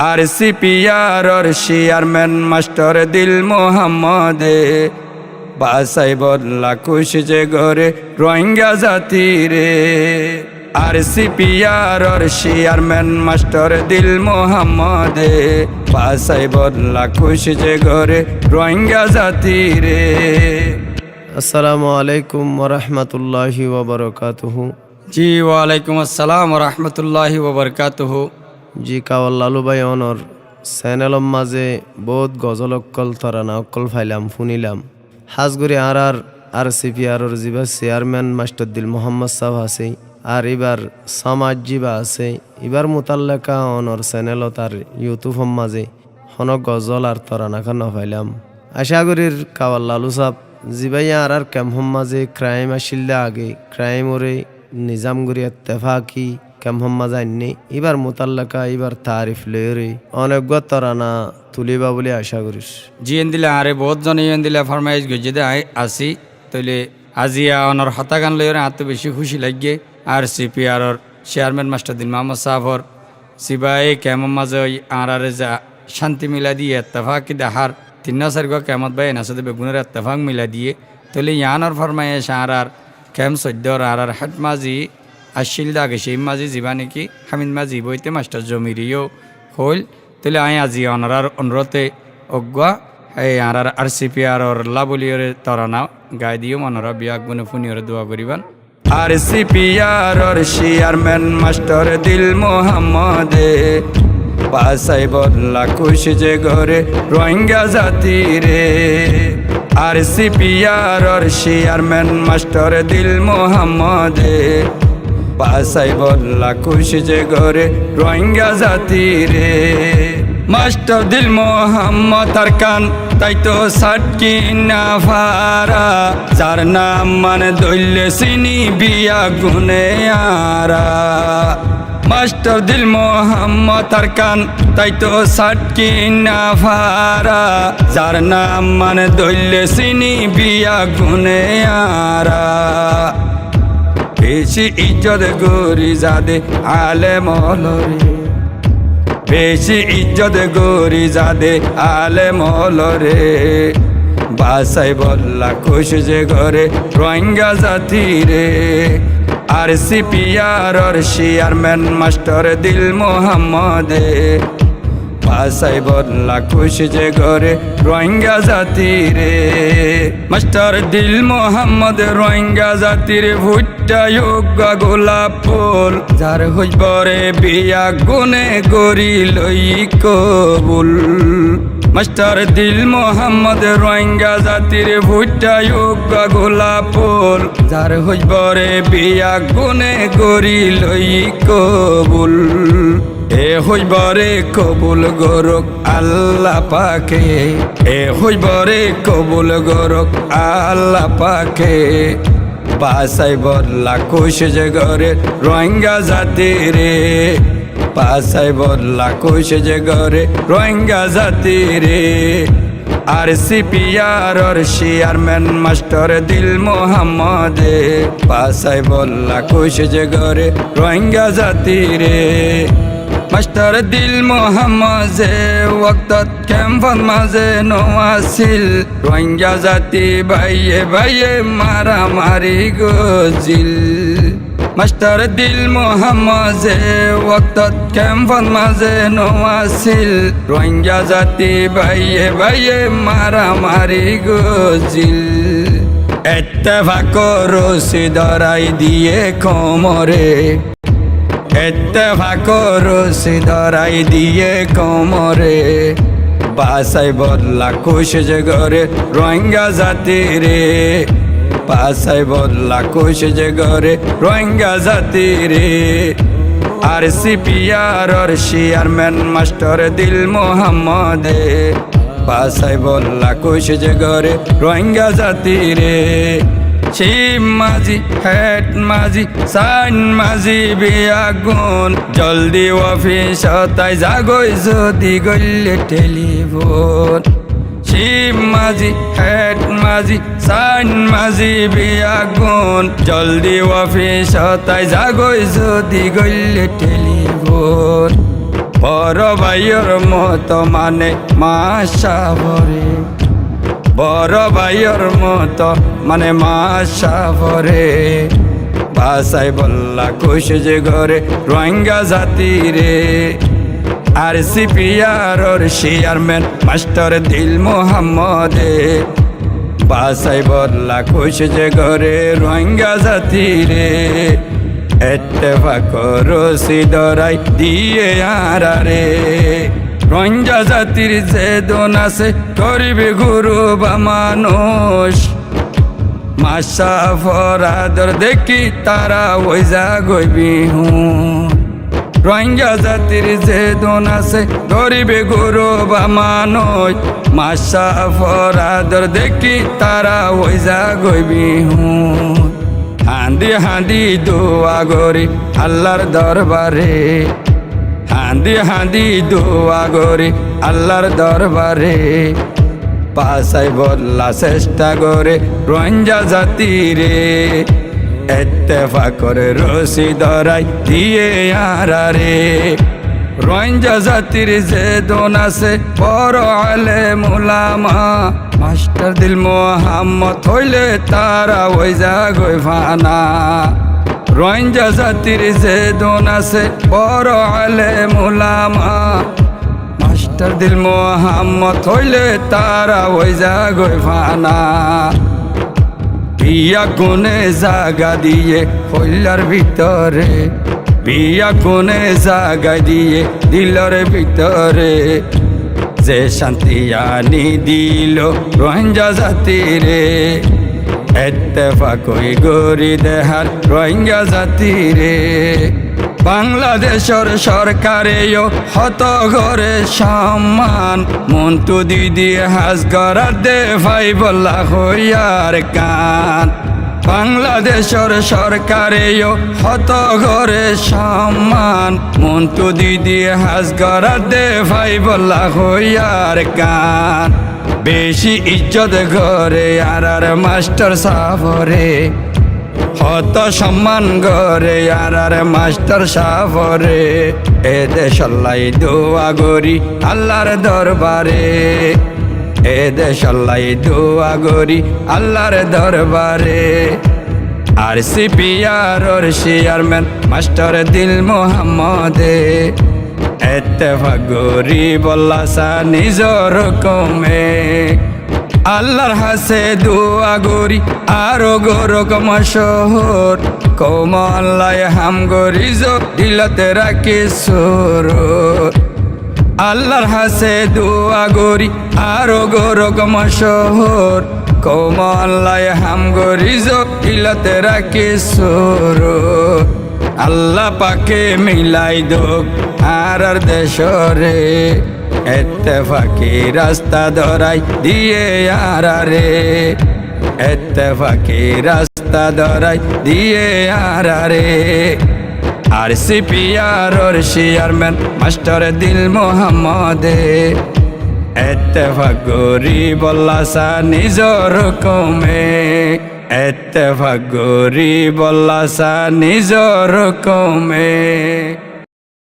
আর সিপিআরর chairman master দিল মোহাম্মদে বাসাই বদলা খুশ যে ঘরে রোহিঙ্গা জাতি রে। আর সিপিআরর চেয়ারম্যান মাস্টার দিল মোহাম্মদে বাসাই বদলা খুশ যে ঘরে রোহিঙ্গা জাতি রে। আসসালামু আলাইকুম ওরহমতুল্লাহি ওবরকাতুহু। জি ওয়ালাইকুম আসসালাম রহমতুল্লাহি ওবরকাতুহু। জি কাওয়াল লালু ভাই অনর চ্যানেলর মাঝে বহুত গজল অক্কল তরানা অক্কল ফাইলাম শুনিলাম হাজগুড়ি আর সিপিআরর যিবা চেয়ারম্যান মাস্টার দিল মোহাম্মদ সাহেব আছে আর এবার সমাজ যিবা আছে এবার মোতাল্লাকা অনর চ্যানেলত আর ইউটিউবর মাঝে হন গজল আর তরানা খান ফাইলাম। আশা করির কাওয়াল লালু সাহেব যিবাই আর ক্যাম্পর মাঝে ক্রাইম আসিল্লা আগে ক্রাইম ওরে নিজাম গুড়ি ইত্তেফাকি ক্যাম্পর মাঝে আননি এবার মোতাল্লাকা এবার তারিফ লয়রে অনেক তরানা তুলিবা বলে আশা করিস। জিয়েন দিলে আরে বহুত জনে ইয়েন দিলে ফরমাইশ গজে আসি তৈলে আজিয়া অনর হতাগান লইরে এত বেশি খুশি লাগে। আর সিপিআরর চেয়ারম্যান মাস্টার দিন মোহাম্মদ সাহর সিবাই কেমন মাঝে ওই আরে যা শান্তি মিলা দিয়ে এত্তেফাকি দেখার 3-4 কেমত বাই নাসাদে বেগুনের এত্তেফাক মিলা দিয়ে তৈলে ইয়ানর ফরমাইশ আর কেম সদ্যর আর হেড মাঝি আসিল দাগে সেই মাঝি যিবা নাকি হামিদ মাঝি বইতে মাস্টার জমিরিও হল তৈলে আই আজি অনার অনুরোধে অজ্ঞা এই আর সিপিআরর লাবলিয়রে তরানা গায়ে দিও মনরা বিয়াক বনে ফুনিয়রে দোয়া করিবান। আর সিপিআরর চেয়ারম্যান মাস্টার দিল মোহাম্মদে বাসাই বদলা খুশ যে ঘরে রোহিঙ্গা জাতি রে। আর সিপিআরর চেয়ারম্যান মাস্টার দিল মোহাম্মদে বাসাই বদলা খুশ যে ঘরে রোহিঙ্গা জাতি রে। মাস্টার দিল মোহাম্মদ আর কান তাই তো সাটকি না ফারা যার নাম মানে দইলে চিনি বিয়া গুনে আরা। মাস্টার দিল মোহাম্মদ আর কান তাই তো সাটকি না ফারা যার নাম মানে দইলে চিনি বিয়া গুনে আরা। বেশি ইজ্জত গরি যাদে আলে মলরে বেশি ইজ্জত গরি যাদে আলে মলরে বাসাই বল্লা খুশ যে ঘরে রোহিঙ্গা জাতি রে। আর সিপিআরর চেয়ারম্যান মাস্টার দিল মোহাম্মদে বাসাই বল্লা খুশ যে ঘরে রোহিঙ্গা জাতি রে। মাস্টার দিল মোহাম্মদ রোহিঙ্গা জাতির ভুট্টা যোগ্য গোলাপ ফুল যার হইবরে বিয়া গুনে গরি লই কবুল। মাস্টার দিল মোহাম্মদ রোহিঙ্গা জাতির ভুট্টা যোগ্য গোলাপ ফুল যার হইবরে বিয়া গুনে গরি লই কবুল। এ হইবরে কবুল গরক আল্লাহ পাকে এ হইবরে কবুল গরক আল্লাহ পাকে বাসাই বদলা খুশ যে ঘরে রোহিঙ্গা জাতি রে। বাসাই বদলা খুশ যে ঘরে রোহিঙ্গা জাতি রে। আর সিপিআরর চেয়ারম্যান মাস্টার দিল মোহাম্মদে বাসাই বদলা খুশ যে ঘরে রোহিঙ্গা জাতি রে। মাস্টার দিল মোহাম্মদে ওয়াক্তত ক্যাম্পত মাঝে নওয়াছিল রোহিঙ্গা জাতি বাইয়ে বাইয়ে মারামারি গজিল। মাস্টার দিল মোহাম্মদে ওয়াক্তত ক্যাম্পত মাঝে নওয়াছিল রোহিঙ্গা জাতি বাইয়ে বাইয়ে মারামারি গজিল। ইত্তেফাক রশি ধরাই দিয়ে কোমরে ইত্তেফাক রশি ধরাই দিয়ে কোমরে বাসাই বদলা খুশ যে ঘরে রোহিঙ্গা জাতি রে। বাসাই বদলা খুশ যে ঘরে রোহিঙ্গা জাতি রে। আর সিপিআরর চেয়ারম্যান মাস্টার দিল মোহাম্মদে বাসাই বদলা খুশ যে ঘরে রোহিঙ্গা জাতি রে। শিব মাঝি হেড মাঝি সাইন মাঝি বিয়াগুন জলদি অফিস তাই জাগই যদি গইলে টেলিফোন। শিব মাঝি হেড মাঝি সাইন মাঝি বিয়াগুন জলদি অফিস তাই জাগই যদি গইলে টেলিফোন। বড় ভাইয়ের মতো মানে মাসাবরে, বড় ভাইয়ের মতো মানে মাসাবরে। বাসাই বল্লা খুশি যে ঘরে রোহিঙ্গা জাতি রে। আর সিপিআরর চেয়ারম্যান মাস্টার দিল মোহাম্মদে, বাসাই বল্লা খুশি যে ঘরে রোহিঙ্গা জাতি রে। এত্তেফাক রশিদরাই দিয়ে আরারে, রোহিঙ্গা জাতির যে দোন আছে গরিবে গুরু বা মানুষ। মাসাফর আদর দেখি তারা ওই যা গইবি হুঁ। রোহিঙ্গা জাতির যে দোন আছে গরিবে গুরু বা মানুষ। মাসাফর আদর দেখি তারা ওই যা গইবি হুঁ। হান্দি হান্দি দোয়া গরি আল্লাহর দরবারে, হান্দি হান্দি দোয়া গরি আল্লাহর দরবারে। পাসাই বল্লা চেষ্টা করে রোহিঙ্গা জাতি রে। ইত্তেফাক রশিদরাই দিয়ে আরারে, রোহিঙ্গা জাতির যে দোন আছে বড় আলেম উলামা। মাস্টার দিল মোহাম্মদ হইলে তারা ওই জাগই ফানা। রোহিঙ্গা জাতির যে দোন আছে বড় আলেম উলামা। মাস্টার দিল মোহাম্মদ হইলে তারা ওই জাগই ফানা। বিয়া কোনে জাগা দিয়ে হইলার ভিতরে, বিয়া কোনে জাগা দিয়ে দিলর ভিতরে। যে শান্তি আনি দিল রোহিঙ্গা জাতি রে। ইত্তেফাক গরি দেহার রোহিঙ্গা জাতি রে। বাংলাদেশের সরকারেও হত ঘরে সম্মান। মন্টু দিদি হাজ করার দে ভাই বল্লা হইয়ার কান। বাংলাদেশের সরকারেও হত ঘরে সম্মান। মন্টু দিদি হাজ করার দে ভাই বল্লা হইয়ার কান। বেশি ইজ্জত ঘরে আর মাস্টার সাফরে, হত সম্মান গরে আর মাস্টার সাফরে। এ দেশাল্লাই দোয়া গরি আল্লাহর দরবারে, এ দেশাল্লাই দোয়া গরি আল্লাহর দরবারে। আর সিপিআরর চেয়ারম্যান মাস্টার দিল মোহাম্মদে, ইত্তেফাক গরি বল্লা সা নিজর কমে। আল্লাহর হাসে দোয়া গরি আরো গরক মশহর। কৌমল্লায় হাম গরি দিলতে রাখি সুর। আল্লাহর হাসে দোয়া গরি আরো গরক মশহর। কৌমল্লায় হাম গরি দিলতে রাখি সুর। আল্লাহ পাকে মিলাই দোক আর দেশরে। ইত্তেফাকি রাস্তা ধরাই দিয়ে আরারে, ইত্তেফাকি রাস্তা ধরাই দিয়ে আরারে। আর সিপিআরর চেয়ারম্যান মাস্টার দিল মোহাম্মদে, ইত্তেফাক গরি বল্লা সা নিজর কমে। ইত্তেফাক গরি বল্লা সা নিজর কমে।